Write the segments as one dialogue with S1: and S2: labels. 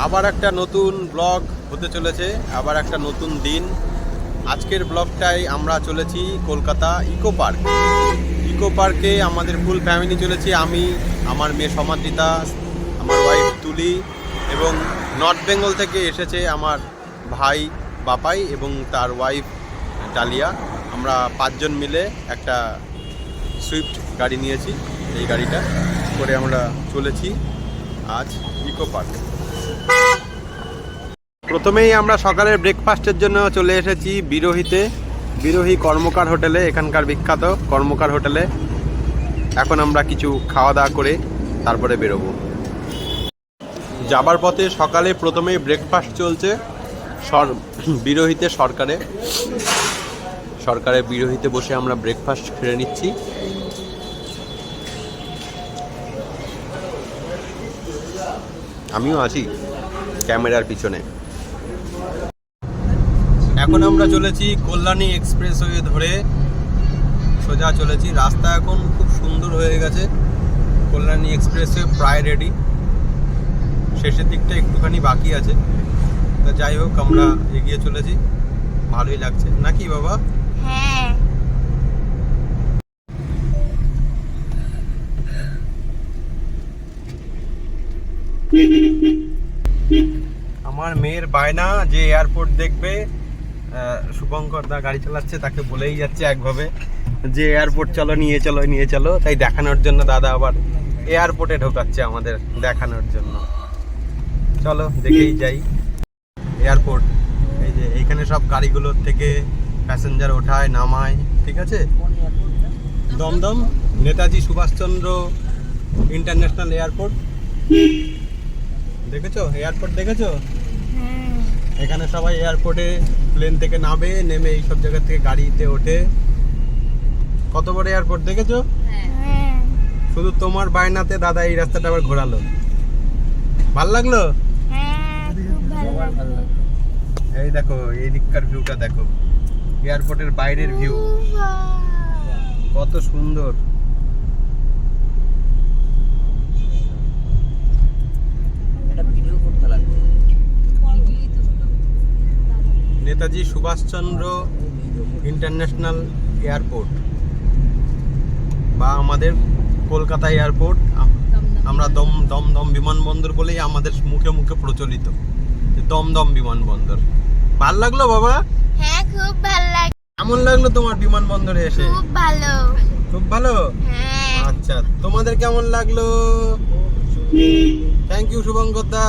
S1: আবার একটা নতুন ব্লগ হতে চলেছে, আবার একটা নতুন দিন। আজকের ব্লগটায় আমরা চলেছি কলকাতা ইকো পার্ক। ইকো পার্কে আমাদের ফুল ফ্যামিলি চলেছি, আমি, আমার মেয়ে সমাদ্রিতা, আমার ওয়াইফ তুলি এবং নর্থ বেঙ্গল থেকে এসেছে আমার ভাই বাপাই এবং তার ওয়াইফ ডালিয়া। আমরা 5 জন মিলে একটা সুইফট গাড়ি নিয়েছি, এই গাড়িটা করে আমরা চলেছি আজ ইকো পার্ক। প্রথমেই আমরা সকালের ব্রেকফাস্টের জন্য চলে এসেছি বিরোহীতে, বিরোহী কর্মকার হোটেলে, এখানকার বিখ্যাত কর্মকার হোটেলে। এখন আমরা কিছু খাওয়া দাওয়া করে তারপরে বেরোবো। যাবার পথে সকালে প্রথমেই ব্রেকফাস্ট চলছে বিরোহীতে সরকারে বিরোহীতে বসে আমরা ব্রেকফাস্ট খেয়ে নিচ্ছি। আমিও আছি ক্যামেরার পিছনে। এখন আমরা চলেছি কল্যাণী এক্সপ্রেসওয়ে ধরে সোজা চলেছি। রাস্তা এখন খুব সুন্দর হয়ে গেছে, কল্যাণী এক্সপ্রেসওয়ে প্রায় রেডি, শেষের দিকটা একটুখানি বাকি আছে। তা যাই হোক, আমরা এগিয়ে চলেছি, ভালোই লাগছে নাকি বাবা?
S2: হ্যাঁ।
S1: আমার মেয়ের বায়না যে এয়ারপোর্ট দেখবে। শুভঙ্কর দা গাড়ি চালাচ্ছে, তাকে বলেই যাচ্ছে একভাবে যে এয়ারপোর্ট চলো, নিয়ে চলো নিয়ে চলো। তাই দেখানোর জন্য দাদা আবার এয়ারপোর্টে ঢোকাচ্ছে আমাদের দেখানোর জন্য। চলো দেখেই যাই এয়ারপোর্ট। এই যে এইখানে সব গাড়িগুলোর থেকে প্যাসেঞ্জার ওঠায় নামায়, ঠিক আছে। দমদম নেতাজি সুভাষচন্দ্র ইন্টারন্যাশনাল এয়ারপোর্ট দেখেছো? এয়ারপোর্ট দেখেছো? এখানে সবাই এয়ারপোর্টে প্লেন থেকে নামে, নেমে এইসব জায়গা থেকে গাড়িতে ওঠে। কত বড় এয়ারপোর্ট দেখেছো? শুধু তোমার বায়নাতে দাদা এই রাস্তাটা আবার ঘোরালো। ভাল লাগলো? এই দেখো, এই দিককার ভিউটা দেখো, এয়ারপোর্টের বাইরের ভিউ কত সুন্দর। নেতাজি সুভাষচন্দ্র ইন্টারন্যাশনাল এয়ারপোর্ট বা আমাদের কলকাতা এয়ারপোর্ট, আমরা দমদম বিমানবন্দর বলেই আমাদের মুখে মুখে প্রচলিত, দমদম বিমানবন্দর। ভাল লাগলো বাবা?
S2: হ্যাঁ, খুব ভালো লাগে।
S1: কেমন লাগলো তোমার বিমানবন্দরে এসে?
S2: খুব ভালো।
S1: খুব ভালো?
S2: হ্যাঁ।
S1: আচ্ছা, তোমাদের কেমন লাগলো? থ্যাংক ইউ শুভঙ্কর দা।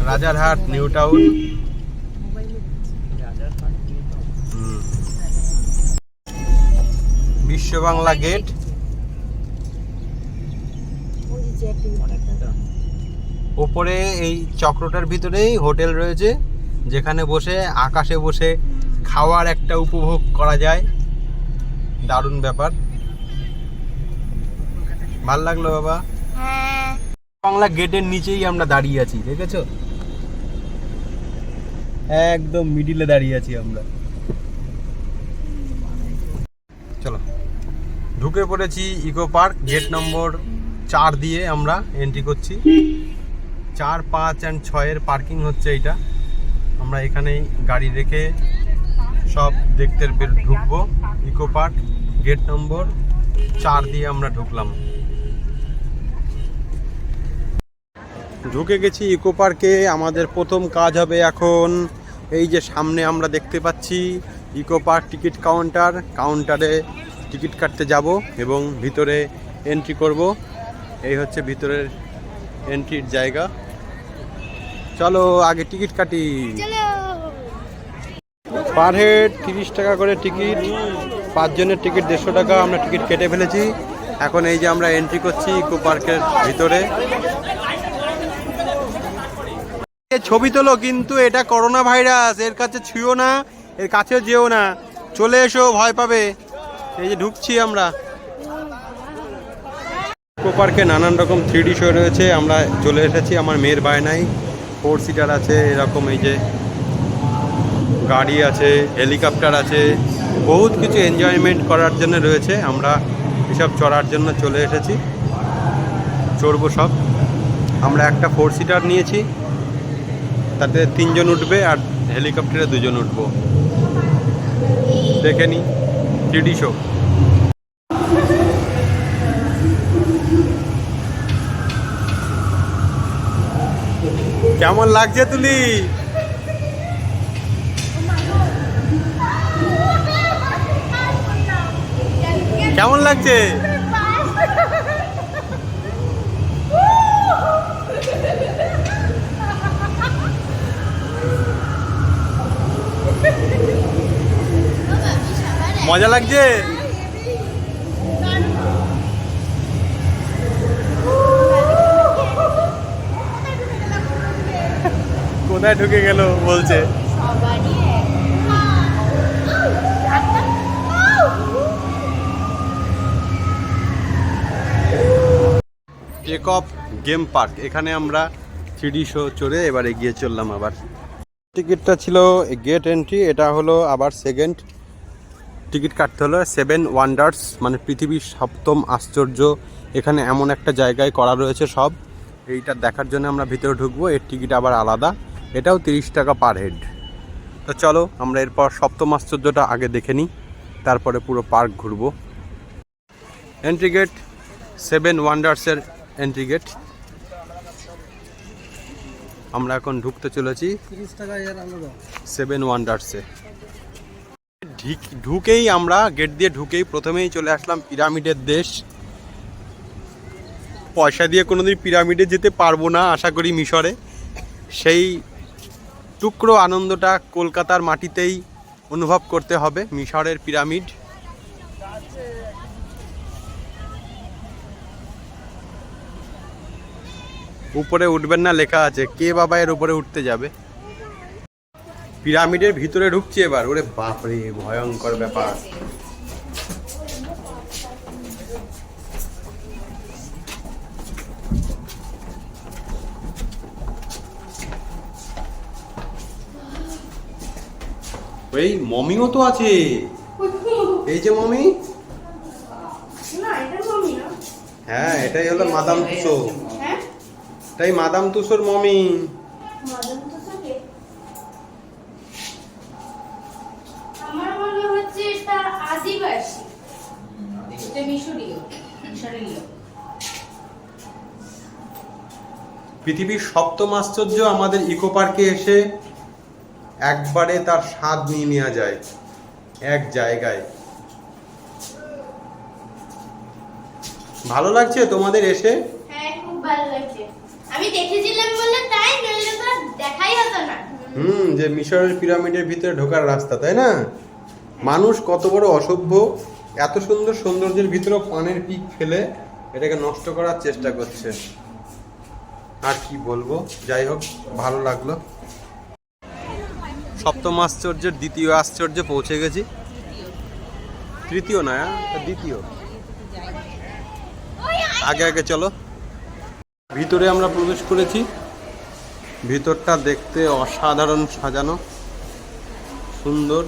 S1: Rajarhat new town, Biswa Bangla gate. ওপরে এই চক্রটার ভিতরেই হোটেল রয়েছে, যেখানে বসে আকাশে বসে খাওয়ার একটা উপভোগ করা যায়। দারুণ ব্যাপার, ভাল লাগলো বাবা?
S2: হ্যাঁ।
S1: বাংলা গেটের নিচেই আমরা দাঁড়িয়ে আছি, দেখেছো? একদম মিডিলে দাঁড়িয়ে আছি আমরা। চলো ঢুকে পড়েছি ইকো পার্ক। গেট নম্বর 4 দিয়ে আমরা এন্ট্রি করছি। 4, 5 and 6 এর পার্কিং হচ্ছে এইটা। আমরা এখানেই গাড়ি রেখে সব দেখতে ঢুকবো। ইকো পার্ক গেট নম্বর 4 দিয়ে আমরা ঢুকলাম। ঢুকে গেছি ইকো পার্কে। আমাদের প্রথম কাজ হবে এখন, এই যে সামনে আমরা দেখতে পাচ্ছি ইকো পার্ক টিকিট কাউন্টারে টিকিট কাটতে যাব এবং ভিতরে এন্ট্রি করব। এই হচ্ছে ভিতরের এন্ট্রির জায়গা। চলো আগে টিকিট কাটি। পার হেড 30 টাকা করে টিকিট, 5 জনের টিকিট 150 টাকা। আমরা টিকিট কেটে ফেলেছি। এখন এই যে আমরা এন্ট্রি করছি ইকো পার্কের ভিতরে। ছবি তোলো, কিন্তু এটা করোনা ভাইরাস, এর কাছে ছুঁয়ো না, এর কাছে যেও না, চলে এসো, ভয় পাবে। এই যে ঢুকছি আমরা। ইকো পার্কে নানান রকম 3D শো রয়েছে, আমরা চলে এসেছি। আমার মেয়ের বায়নাই 4 সিটার আছে, এরকম এই যে গাড়ি আছে, হেলিকপ্টার আছে, বহুত কিছু এনজয়মেন্ট করার জন্য রয়েছে। আমরা এসব চড়ার জন্য চলে এসেছি। চড়বো সব। আমরা একটা 4 সিটার নিয়েছি, তাতে 3 জন উঠবে আর হেলিকপ্টারে 2 জন উঠবো। দেখে নি 3D শো। কেমন লাগছে তুলি? কেমন লাগছে? মজা লাগছে? কোথায় ঢুকে গেল বলছে। টেক অফ গেম পার্ক, এখানে আমরা 3D শো চড়ে এবার এগিয়ে চললাম। আবার টিকিটটা ছিল গেট এন্ট্রি, এটা হলো আবার সেকেন্ড টিকিট কাটতে হলো। 7 ওয়ান্ডার্স মানে পৃথিবীর 7ম আশ্চর্য এখানে এমন একটা জায়গায় করা রয়েছে সব। এইটা দেখার জন্য আমরা ভিতরে ঢুকবো, এর টিকিট আবার আলাদা, এটাও 30 টাকা পার হেড। তো চলো আমরা এরপর 7ম আশ্চর্যটা আগে দেখে নিই, তারপরে পুরো পার্ক ঘুরবো। এন্ট্রি গেট 7 ওয়ান্ডার্সের এন্ট্রি গেট। আমরা এখন ঢুকতে চলেছি 7 ওয়ান্ডার্সে। ঢুকেই আমরা গেট দিয়ে ঢুকেই প্রথমেই চলে আসলাম পিরামিডের দেশ। পয়সা দিয়ে কোনোদিন পিরামিডে যেতে পারবো না আশা করি মিশরে, সেই টুকরো আনন্দটা কলকাতার মাটিতেই অনুভব করতে হবে। মিশরের পিরামিড, উপরে উঠবেন না লেখা আছে, কে বাবা এর উপরে উঠতে যাবে। পিরামিডের ভিতরে ঢুকছি এবার। ওরে বাপরে, ভয়ঙ্কর ব্যাপার। এই মমিও তো আছে, এই যে মমি। হ্যাঁ, এটাই হলো মাদাম তুসো। এটাই মাদাম তুসোর মমি।
S2: আমার মনে হচ্ছে এটা আদিবাসী, এটা মিশরীয়।
S1: পৃথিবীর 7ম আশ্চর্য আমাদের ইকো পার্কে এসে একবারে তার স্বাদ নিয়ে নেওয়া যায় এক জায়গায়। ভালো লাগছে তোমাদের এসে?
S2: হ্যাঁ, খুব ভালো লাগছে। আমি দেখেছিলাম বলে তাই, নইলে তো দেখাই হতো না।
S1: যে মিশরের পিরামিডের ভিতরে ঢোকার রাস্তা, তাই না? মানুষ কত বড় অসভ্য, এত সুন্দর সৌন্দর্যের ভিতরে পানের পিক ফেলে এটাকে নষ্ট করার চেষ্টা করছে। আর কি বলবো, যাই হোক ভালো লাগলো। 7ম আশ্চর্যের দ্বিতীয় আশ্চর্যে পৌঁছে গেছি। তৃতীয় না, দ্বিতীয়। আগে আগে চলো। ভিতরে আমরা প্রবেশ করেছি। ভিতরটা দেখতে অসাধারণ সাজানো, সুন্দর।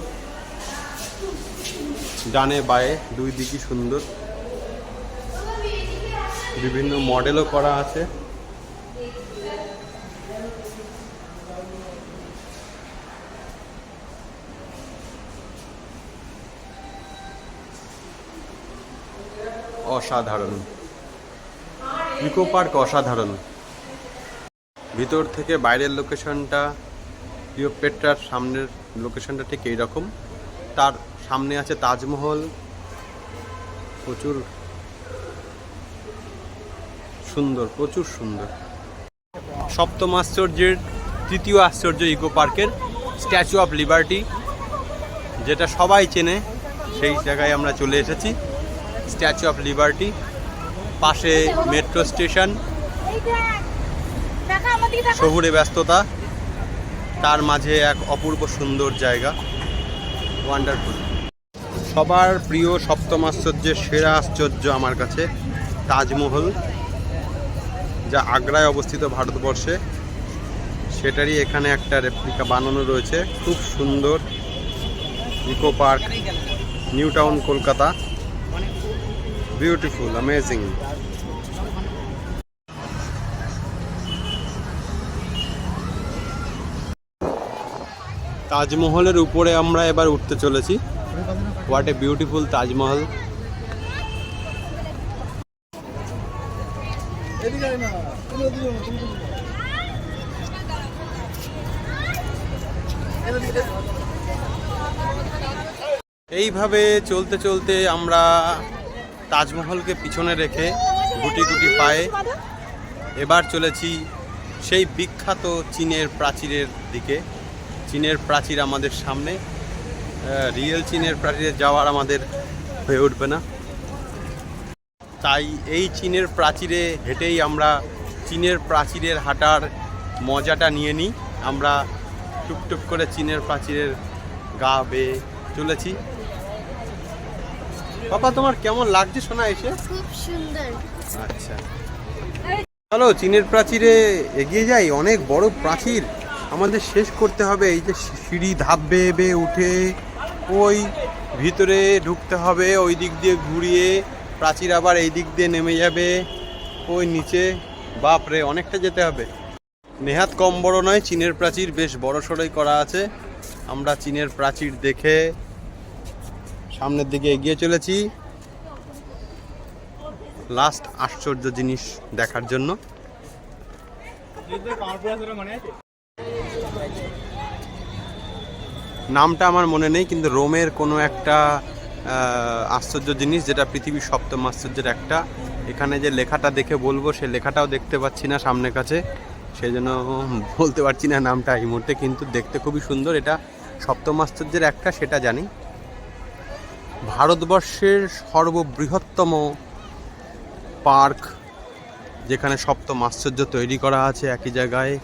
S1: ডানে বায়ে 2 দিকই সুন্দর, বিভিন্ন মডেলও করা আছে। অসাধারণ ইকো পার্ক, অসাধারণ। ভিতর থেকে বাইরের লোকেশনটা, ক্লিওপেট্রার সামনের লোকেশনটা ঠিক এইরকম। তার সামনে আছে তাজমহল, প্রচুর সুন্দর, প্রচুর সুন্দর। 7ম আশ্চর্যের তৃতীয় আশ্চর্য ইকো পার্কের স্ট্যাচু অফ লিবার্টি, যেটা সবাই চেনে, সেই জায়গায় আমরা চলে এসেছি। স্ট্যাচু অফ লিবার্টি, পাশে মেট্রো স্টেশন, শহুরে ব্যস্ততা, তার মাঝে এক অপূর্ব সুন্দর জায়গা, ওয়ান্ডারফুল। সবার প্রিয় 7ম আশ্চর্যের সেরা আশ্চর্য আমার কাছে তাজমহল, যা আগ্রায় অবস্থিত ভারতবর্ষে। সেটারই এখানে একটা রেপ্লিকা বানানো রয়েছে, খুব সুন্দর। Eco park, new town, Kolkata. Beautiful, amazing. তাজমহলের উপরে আমরা এবার উঠতে চলেছি। What a beautiful Taj Mahal. এইভাবে চলতে চলতে আমরা তাজমহলকে পিছনে রেখে গুটি গুটি পায়ে এবার চলেছি সেই বিখ্যাত চীনের প্রাচীরের দিকে। চীনের প্রাচীর আমাদের সামনে, রিয়েল চীনের প্রাচীরে যাওয়ার আমাদের হয়ে উঠবে না, তাই এই চীনের প্রাচীরে হেঁটেই আমরা চীনের প্রাচীরের হাঁটার মজাটা নিয়ে নিই। আমরা টুকটুক করে চীনের প্রাচীরের গা বেয়ে চলেছি। বাবা, তোমার কেমন লাগছে শোনা এসে?
S2: খুব সুন্দর।
S1: আচ্ছা, চলো চীনের প্রাচীরে এগিয়ে যাই। অনেক বড় প্রাচীর, আমাদের শেষ করতে হবে। এই যে সিঁড়ি ধাপ বেয়ে বেয়ে উঠে ওই ভিতরে ঢুকতে হবে, ওই দিক দিয়ে ঘুরিয়ে প্রাচীর আবার এই দিক দিয়ে নেমে যাবে ওই নিচে। বাপরে, অনেকটা যেতে হবে। নেহাত কম বড় নয়, চীনের প্রাচীর বেশ বড় সড়ই করা আছে। আমরা চীনের প্রাচীর দেখে সামনের দিকে এগিয়ে চলেছি লাস্ট আশ্চর্য জিনিস দেখার জন্য। নামটা আমার মনে নেই, কিন্তু রোমের কোনো একটা আশ্চর্য জিনিস, যেটা পৃথিবীর সপ্তম আশ্চর্যের একটা। এখানে যে লেখাটা দেখে বলবো, সে লেখাটাও দেখতে পাচ্ছি না সামনের কাছে, সেই জন্য বলতে পারছি না নামটা এই মুহূর্তে, কিন্তু দেখতে খুবই সুন্দর। এটা সপ্তম আশ্চর্যের একটা, সেটা জানি। ভারতবর্ষের সর্ববৃহত্তম পার্ক, যেখানে সপ্তম আশ্চর্য তৈরি করা আছে একই জায়গায়,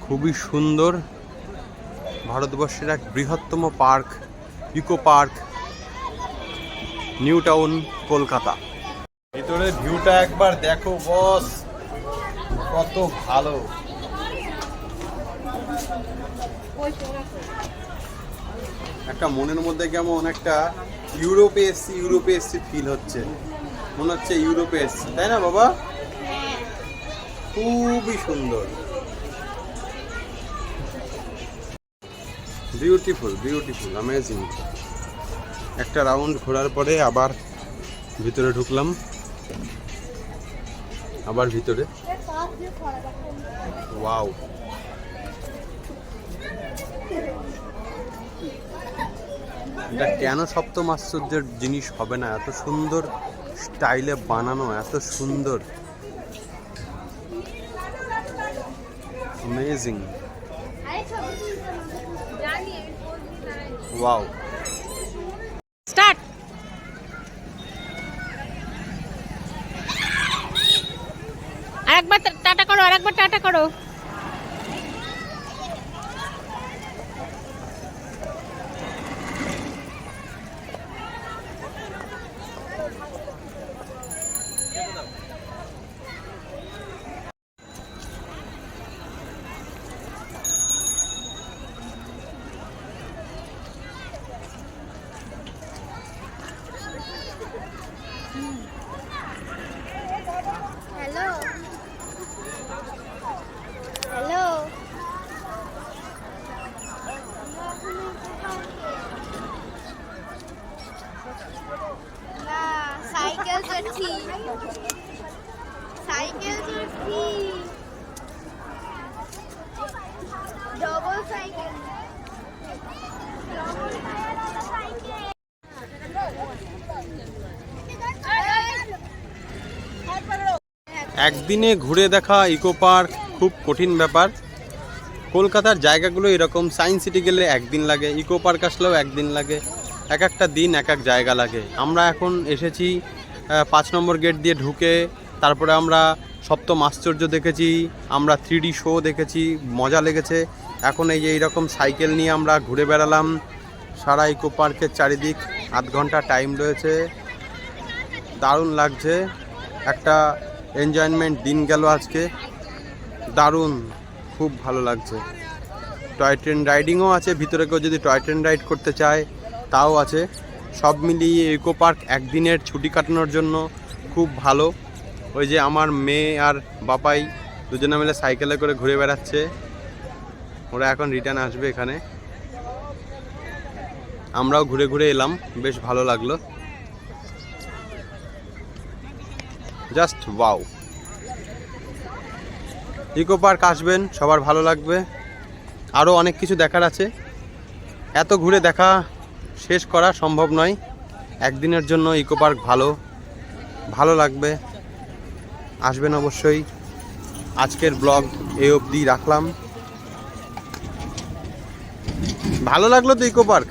S1: খুবই সুন্দর। ভারতবর্ষের এক বৃহত্তম park, eco park, new town, Kolkata. ভিতরে ভিউটা একবার দেখো বস, কত ভালো। একটা মনের মধ্যে কেমন একটা ইউরোপে এসছি ফিল হচ্ছে, মনে হচ্ছে ইউরোপে এসছি, তাই না বাবা? খুবই সুন্দর, বিউটিফুল বিউটিফুল, অ্যামেজিং। একটা রাউন্ড ঘোরার পরে আবার ভিতরে ঢুকলাম, আবার ভিতরে। ওয়াও, এটা কেন সপ্তম আশ্চর্যের জিনিস হবে না? এত সুন্দর স্টাইলে বানানো, এত সুন্দর, অ্যামেজিং, ওয়াও।
S3: স্টার্ট। আরেকবার টাটা করো, আরেকবার টাটা করো।
S2: হ্যালো হ্যালো, না সাইকেল চড়ছি, সাইকেল চড়ছি, ডবল সাইকেল।
S1: একদিনে ঘুরে দেখা ইকো পার্ক খুব কঠিন ব্যাপার। কলকাতার জায়গাগুলো এরকম, সায়েন্স সিটি গেলে একদিন লাগে, ইকো পার্ক আসলেও একদিন লাগে, এক একটা দিন এক এক জায়গা লাগে। আমরা এখন এসেছি 5 নম্বর গেট দিয়ে ঢুকে, তারপরে আমরা সপ্তম আশ্চর্য দেখেছি, আমরা 3D শো দেখেছি, মজা লেগেছে। এখন এই যে এইরকম সাইকেল নিয়ে আমরা ঘুরে বেড়ালাম সারা ইকো পার্কের চারিদিক, আধ ঘন্টা টাইম রয়েছে, দারুণ লাগছে। একটা এনজয়মেন্ট দিন গেল আজকে, দারুণ, খুব ভালো লাগছে। টয় ট্রেন রাইডিংও আছে ভিতরে, কেউ যদি টয় ট্রেন রাইড করতে চায় তাও আছে। সব মিলিয়ে ইকো পার্ক একদিনের ছুটি কাটানোর জন্য খুব ভালো। ওই যে আমার মেয়ে আর বাপাই দুজনে মিলে সাইকেলে করে ঘুরে বেড়াচ্ছে, ওরা এখন রিটার্ন আসবে এখানে। আমরাও ঘুরে ঘুরে এলাম, বেশ ভালো লাগলো। Just wow. ইকো পার্ক আসবেন, সবার ভালো লাগবে। আরও অনেক কিছু দেখার আছে, এত ঘুরে দেখা শেষ করা সম্ভব নয়। একদিনের জন্য ইকো পার্ক ভালো লাগবে, আসবেন অবশ্যই। আজকের ব্লগ এই অবধি রাখলাম। ভালো লাগলো তো ইকো পার্ক?